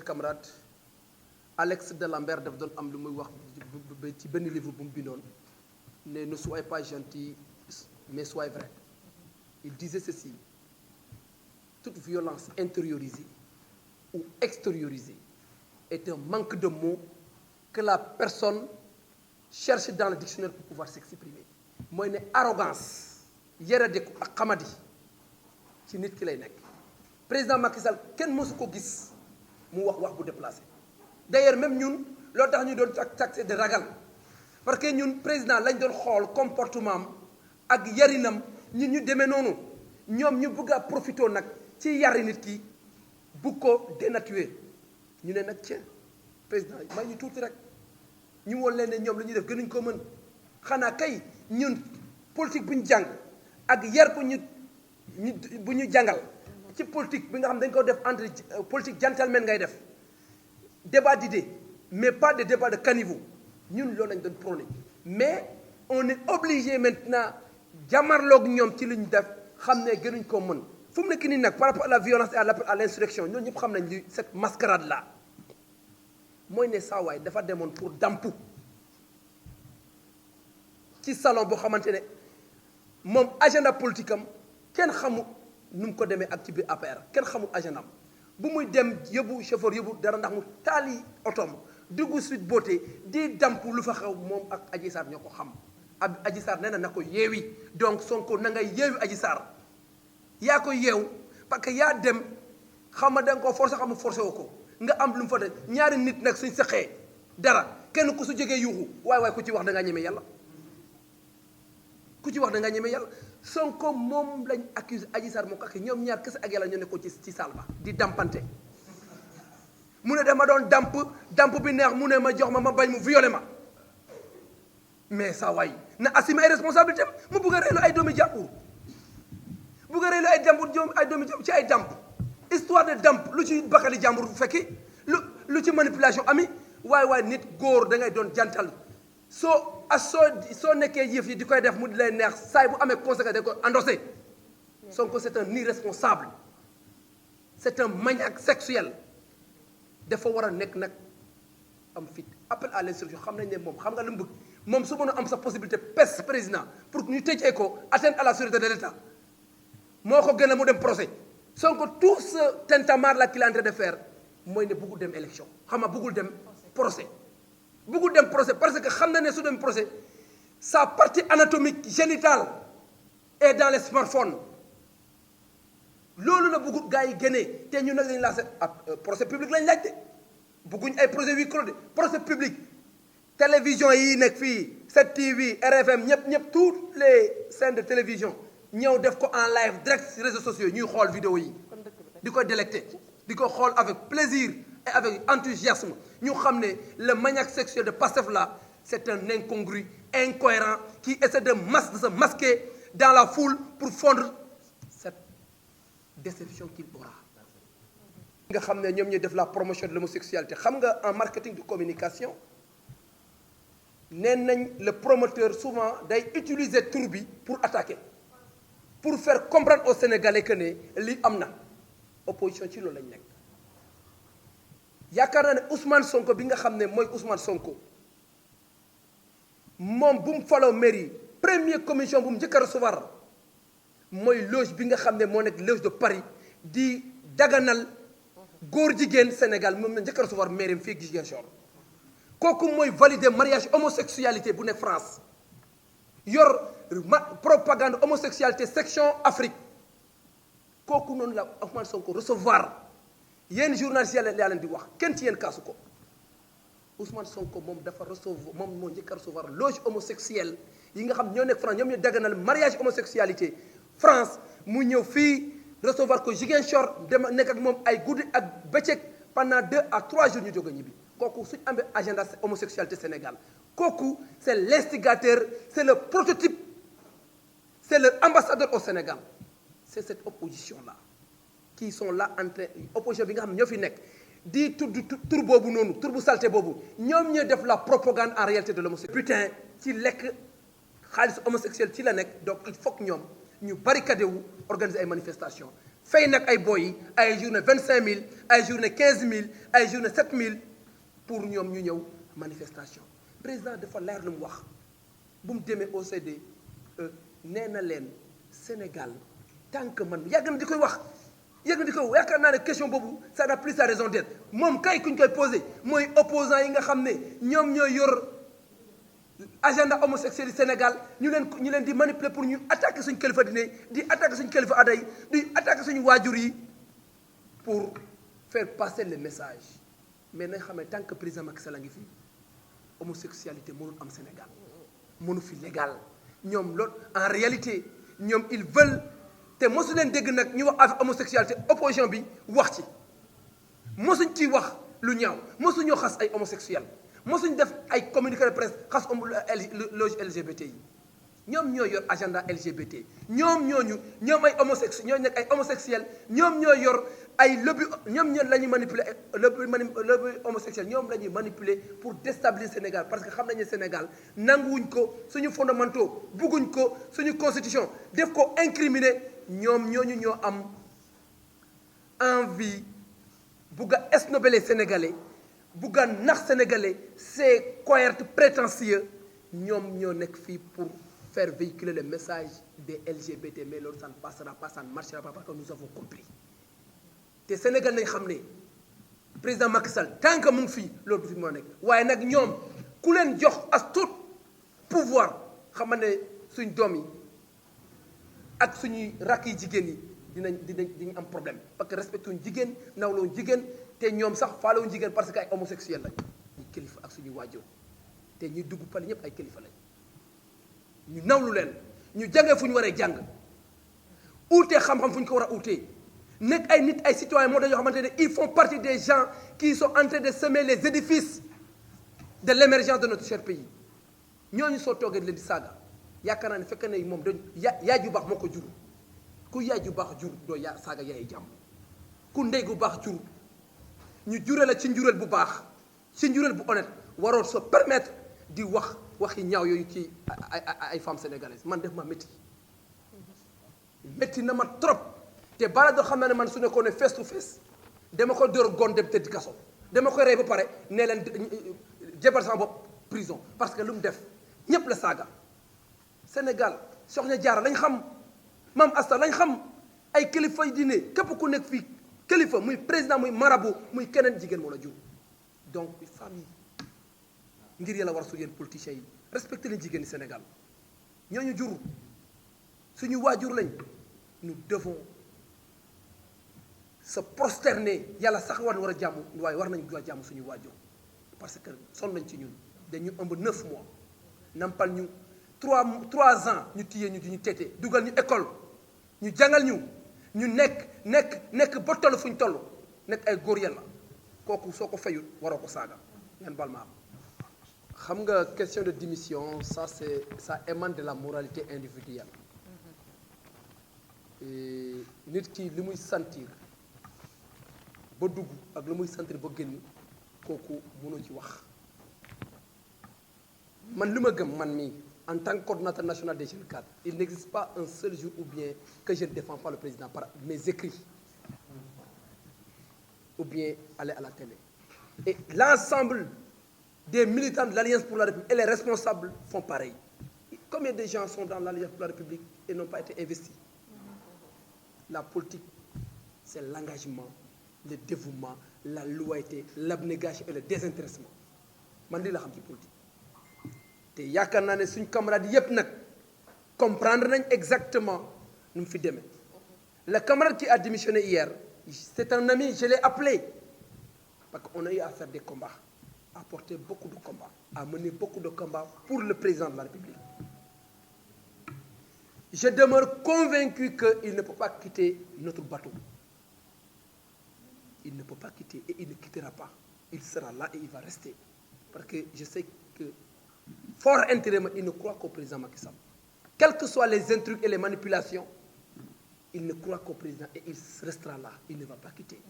camarade Alex de Lambert daf doon am lu muy wax ci benn livre bu mu bindoon ne soyez pas gentil mais soyez vrai. Il disait ceci: toute violence intériorisée ou extériorisée est un manque de mots que la personne cherche dans le dictionnaire pour pouvoir s'exprimer. mooy ne arrogance yaradeku ak xamadi ci nit ki lay nekk. président Macky Sall kenn mësu ko gis mu wax bu déplacé. d'ailleurs même ñun loo tax ñu doon taxé de ragal parce que ñun président lañ doon xool comportement am ak yarinam ñun ñu demee noonu ñoom ñu bëgg a profité nag ci yari nit ki bu ko dénaturer ñu ne nag tiens président may ñu tuuti rek ñu woon leen ne ñoom la ñuy def gënuñ ko mën xanaa kay ñun politique bu ñu jàng ak yar bu ñu jàngal ci politique bi nga xam dañ ko def entre politique gentleman ngay def débat d'idées mais pas de débat de caniveau ñun loolu lañ doon prôné mais on est obligé maintenant jàmmarloog ñoom ci li ñu def xam ne gënuñ ko mën fu mu nekk nii nag par rapport à la violence et à l'insurrection ñooñu ñëpp xam nañ li cette mascarade là mooy ne saa waay dafa demoon pour dampu ci salon boo xamante ne moom agenda politique am kenn xamul nu mu ko demee ak ci biir APR kenn xamul agenda am bu muy dem yóbbu chauffeur yóbbu dara ndax mu taali otoom dugg suite beauté di dampu lu fa xew moom ak Adji Sarr ñoo ko xam Adji Sarr nee na ko yeewi donc Sonko na ngay yeewi Adji Sarr yaa ko yeew parce que yaa dem xam nga da nga koo forcé xam nga forcé woo ko nga am lu mu fa def ñaari nit nag suñ sëqee dara kenn ku su jógee yuuxu waaye ku ci wax da ngaa ñeme yàlla ku ci wax da ngaa ñeme yàlla Sonko moom lañ accuse Adji Sarr moo ko ak ñoom ñaar kese ak yàlla ñoo nekkoon ci salle ba di dampante mu ne dama doon damp bi neex mu ne ma jox ma bañ mu violé ma mais saa waay na assumer ay responsabilité mu bugg a reelu ay doomi jàmbur bugg a reelu ay doomi jàmbur ci ay damp histoire de damp lu ci bakkali jàmbur fekki lu ci manipulation ami waaye nit góor da ngay doon jantal soo nekkee yëf yi di koy def mu di lay neex saay bu amee conséquence da ko endossé Sonko c'est un irresponsable c'est un maniaque sexuel dafa war a nekk nag am fit appel à l'insurrection xam nañ ne moom xam nga lu mu bëgg moom su mën a am sa possibilité pes président pour ñu tëjee ko atteinte à la sûreté de l'État moo ko gën a mu dem procès Sonko tout ce tintamarre là qu'il est en train de faire mooy ne bëggul dem élection xam nga bëggul dem procès parce que xam na ne su dem procès sa partie anatomique génitale est dans les smartphones loolu la bëggul gars yi génnee te ñu nag lañu lancé procès public lañ laaj de bëgguñ ay procès huis clos de procès public télévision yi nekk fii 7TV RFM ñëpp toutes les chaînes de télévision ñëw def ko en live direct sur réseaux sociaux ñuy xool vidéo yi di ko délecté di ko xool avec plaisir et avec enthousiasme ñu xam ne le maniaque sexuel de Pastef là c'est un incongru incohérent qui essaie de se masquer dans la foule pour fondre cette déception qu'il aura. nga xam ne ñoom ñuy def la promotion de l'homosexualité xam nga en marketing de communication nee nañ le promoteur souvent day utiliser tur bi pour attaquer pour faire comprendre aux Sénégalais que ne lii am na opposition ci loolu lañ nekk. yaakaar naa ne Ousmane Sonko bi nga xam ne mooy Ousmane Sonko moom bu mu faloo mairie première commission bu mu njëkk a recevoir mooy loge bi nga xam ne moo nekk loge de Paris di daganal góor jigéen Sénégal moom la njëkk a recevoir mairie fii Ziguinchor kooku mooy valider mariage homosexualité bu nekk France yor propagande homosexualité section Afrique kooku noonu la Ousmane Sonko recevoir. yéen journalistes yaa leen di wax kenn ci yéen kaasu ko Ousmane Sonko moom dafa recevoir moom moo njëkk a recevoir loge homosexuelle yi nga xam ñoo nekk France ñoom ñu daganal mariage homosexualité France mu ñëw fii recevoir ko Ziguinchor dem nekk ak moom ay guddi ak bëccëg pendant 2 à 3 jours ñu jóg a ñibbi kooku suñu amee agenda homosexualité Sénégal kooku c'est l'instigateur c'est le prototype c'est leur ambassadeur au Sénégal c'est cette opposition là qui sont là entre opposition bi nga xam ne ñoo fi nekk di tudd tur boobu noonu tur bu salté boobu ñoom ñooy def la propagande en réalité de l'homosexualité putain ci lekk xaalis homosexuel ci la nekk donc il faut que ñoom ñu barricadé wu organiser ay manifestations fay nag ay boy yi ay journée 25000 ay journée 15000 ay journée 7000 pour ñoom ñu ñëw manifestation président dafa leer lu mu wax bu mu demee OCDE nee na leen Sénégal tant que man yàgg na di koy wax yàgg na di koy yaakaar naa ne question boobu ça n'a plus sa raison d'être moom kay ku ñu koy posé mooy opposants yi nga xam ne ñoom ñooy yor agenda homosexuel du Sénégal ñu leen di manipuler pour ñu attaquer suñu kilifa diine di attaquer suñu kilifa aada yi di attaquer suñu waajur yi pour faire passer le message mais nañ xam ne tant que président Macky Sall a ngi fi homosexualité mënul am Sénégal mënu fi légal ñoom loolu en réalité ñoom ils veulent te mosu leen dégg nag ñu wax affaire homosexualité opposition bi wax ci mosuñ ciy wax lu ñaaw mosuñoo xas ay homosexuel mosuñ def ay communiqué de presse xas loge LGBT yi ñoom ñoo yor agenda LGBT ñoom ay homosexuel ñoo nekk ay homosexuel ñoom ñoo yor ay lobby ñoom la ñuy manipuler lobby homosexuel ñoom la ñuy manipuler pour déstabiliser Sénégal parce que xam nañu Sénégal nanguwuñ ko suñu fondamentaux bugguñ ko suñu constitution def ko incriminer ñoom ñoo am envie bugg a esnober les Sénégalais bugg a nax Sénégalais c'est cohérent prétentieux ñoom ñoo nekk fii pour faire véhiculer le message des LGBT mais loolu ça ne passera pas ça ne marchera pas parce que nous avons compris te Sénégal nañ xam ne président Macky Sall tant que mu ngi fii loolu du fi moo nekk waaye nag ñoom ku leen jox as tout pouvoir xam ne suñ doom yi ak suñuy rakk yi jigéen yi dinañ am problème parce que respecté wuñ jigéen nawloo jigéen te ñoom sax faalewuñ jigéen parce que ay homosexuel lañ ñu kilifa ak suñuy waajur te ñuy dugg pale ñëpp ay kilifa lañ ñu nawlu leen ñu jàngee fu ñu waree jàng uutee xam-xam fu ñu ko war a uutee nekk ay nit ay citoyens moo dañoo xamante ne ils font partie des gens qui sont en train de semer les édifices de l'émergence de notre cher pays ñooñu soo toogee leen di saaga yaakaar naa ne fekk na moom dañ yaay ju baax moo ko jur ku yaay ju baax jur doo saaga yaay jàmm ku ndey gu baax jur ñu jure la ci njureel bu baax ci njureel bu honnête waroo se permettre di waxi ñaaw yooyu ci ay femmes sénégalaises man def ma métti na ma trop te bala doo xam ne man su nekkoon ne face to face dama ko door gon dem tëdd kaso dama koy rey ba pare ne leen jébal sama bopp prison parce que lu mu def ñépp la saaga Sénégal Soxna Jaara lañ xam Maam Asta lañ xam ay kilifa yi diine képp ku nekk fii kilifa muy président muy marabout muy keneen jigéen moo la jur donc famille ngir yàlla war su yéen politiciens yi respecté leen jigéen ñi Sénégal ñooñu jur suñu waajur lañ nous devons se prosterner yàlla sax war a jàmm waaye war nañ a jàmm suñu waajur parce que sonn nañ ci ñun dañu ëmb 9 mois nampal ñu 3 ans ñu téye ñu di ñu tete dugal ñu école ñu jàngal ñu nekk ba toll fu ñu toll nekk ay góor yàlla kooku soo ko fayul waroo ko saaga ngeen bal ma am xam nga question de démission ça émane de la moralité individuelle nit ki li muy sentir ba dugg ak li muy sentir ba génn kooku mënoo ci wax man li ma gëm man mii en tant que coordonnateur national des jeunes cadres il n'existe pas un seul jour ou bien que je ne défends pas le président par mes écrits ou bien aller à la télé et l'ensemble des militants de l'Alliance pour la République et les responsables font pareil. Combien de gens sont dans l'Alliance pour la République et n'ont pas été investis? La politique, c'est l'engagement, le dévouement, la loyauté, l'abnégation et le désintéressement. Man lii la xam ci politique te yaakaar naa ne suñ camarades yépp nag comprendre nañ exactement nu mu fi demee. Le camarade qui a démissionné hier, c'est un ami, je l'ai appelé parce qu'on a eu à faire des combats, à porter beaucoup de combats, à mener beaucoup de combats pour le président de la République. Je demeure convaincu qu'il ne peut pas quitter notre bateau. Il ne peut pas quitter et il ne quittera pas. Il sera là et il va rester. Parce que je sais que, fort intérieurement, il ne croit qu'au président Macky Sall. Quels que soient les intrigues et les manipulations, il ne croit qu'au président et il restera là. Il ne va pas quitter.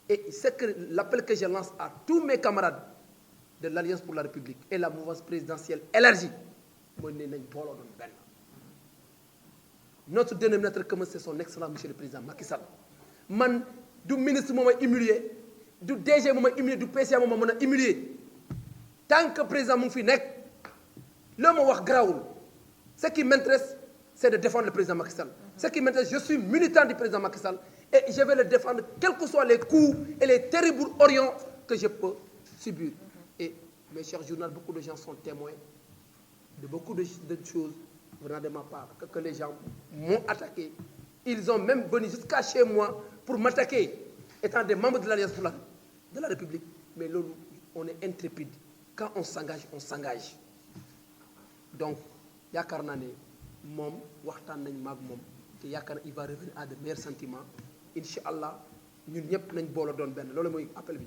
Et c'est que l'appel que je lance à tous mes camarades de l'Alliance pour la République et la mouvance présidentielle élargie, notre dénominateur commun, c'est son excellent monsieur le président Macky Sall. man du ministre moo ma humilier du DG moo ma humilier du PCA moo ma mën a humilier tant que président mu ngi fi nekk loo ma wax garaawul ce qui m'intéresse c'est de défendre le président Macky Sall. Ce qui m'intéresse, je suis militant du président Macky Sall et je vais le défendre quels que soient les coups et les terribles orients que je peux subir. Et mes chers journalistes, beaucoup de gens sont témoins de beaucoup de choses venant de ma part, que les gens m'ont attaqué. Ils ont même venu jusqu'à chez moi pour m'attaquer, étant des membres de l'Alliance de la République. Mais là, on est intrépide. Quand on s'engage, on s'engage. Donc, yaakaar naa ne moom waxtaan nañ maag moom te yaakaar na il va revenir à de meilleurs sentiments incha allah ñun ñëpp nañ boole doon benn loolu mooy appel bi.